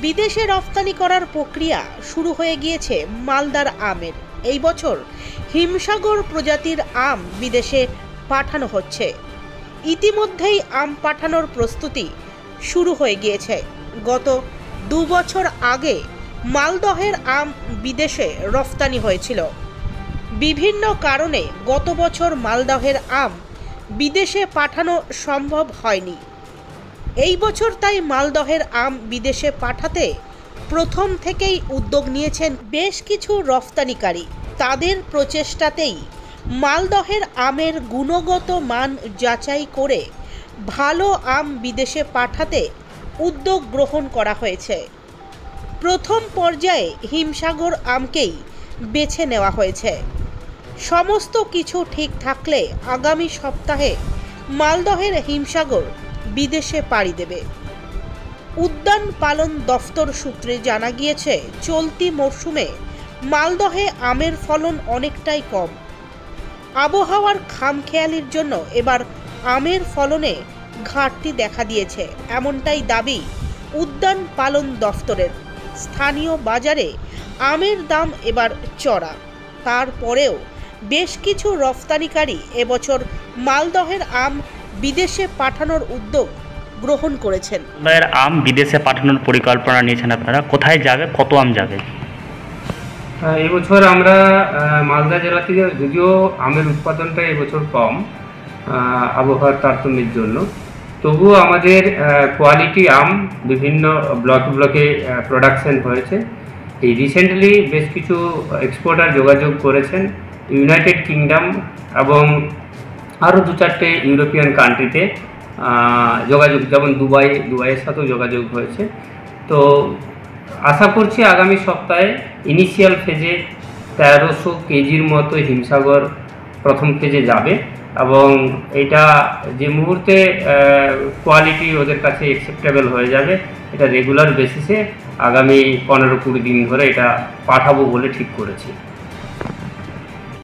বিদেশে রপ্তানি করার প্রক্রিয়া শুরু হয়ে গিয়েছে মালদার আমের। এই বছর হিমসাগর প্রজাতির আম বিদেশে পাঠানো হচ্ছে। ইতিমধ্যেই আম পাঠানোর প্রস্তুতি শুরু হয়ে গিয়েছে। গত 2 বছর আগে মালদহের আম বিদেশে রপ্তানি হয়েছিল। বিভিন্ন কারণে গত বছর মালদহের আম বিদেশে পাঠানো সম্ভব হয়নি। এই বছর তাই মালদহের আম বিদেশে পাঠাতে প্রথম থেকেই উদ্যোগ নিয়েছেন বেশ কিছু রফতানিকারী। তাদের প্রচেষ্টাতেই মালদহের আমের গুণগত মান যাচাই করে ভালো আম বিদেশে পাঠাতে উদ্যোগ গ্রহণ করা হয়েছে। প্রথম পর্যায়ে হিমসাগর আমকেই বেছে নেওয়া হয়েছে। সমস্ত কিছু ঠিক থাকলে আগামী সপ্তাহে মালদহের হিমসাগর বিদেশে পাড়ি দেবে। উদ্যান পালন দফতর সূত্রে জানা গিয়েছে, চলতি মরশুমে মালদহে আমের ফলন অনেকটাই কম। আবহাওয়ার খামখেয়ালির জন্য এবার আমের ফলনে ঘাটতি দেখা দিয়েছে, এমনটাই দাবি উদ্যান পালন দফতরের। স্থানীয় বাজারে আমের দাম এবার চড়া। তারপরেও বেশ কিছু রফতানিকারী এবছর মালদহের আম বিদেশে পাঠানোর উদ্যোগ গ্রহণ করেছেন। মালদহের আম বিদেশে পাঠানোর পরিকল্পনা নিয়েছেন আপনারা, কোথায় যাবে, কত আম যাবে? এবছর আমরা মালদা জেলা থেকে, যদিও আমের উৎপাদনটা এবছর কম আবহাওয়ার তারতম্যের জন্য, তবুও আমাদের কোয়ালিটি আম বিভিন্ন ব্লকে প্রোডাকশন হয়েছে। এই রিসেন্টলি বেশ কিছু এক্সপোর্টার যোগাযোগ করেছেন ইউনাইটেড কিংডম এবং আরও 2-4টে ইউরোপিয়ান কান্ট্রিতে যোগাযোগ, যেমন দুবাইয়ের সাথেও যোগাযোগ হয়েছে। তো আশা করছি আগামী সপ্তাহে ইনিশিয়াল ফেজে 1300 কেজির মতো হিমসাগর প্রথম ফেজে যাবে এবং এটা যে মুহূর্তে কোয়ালিটি ওদের কাছে অ্যাকসেপ্টেবল হয়ে যাবে, এটা রেগুলার বেসিসে আগামী 15-20 দিন ধরে এটা পাঠাবো বলে ঠিক করেছি।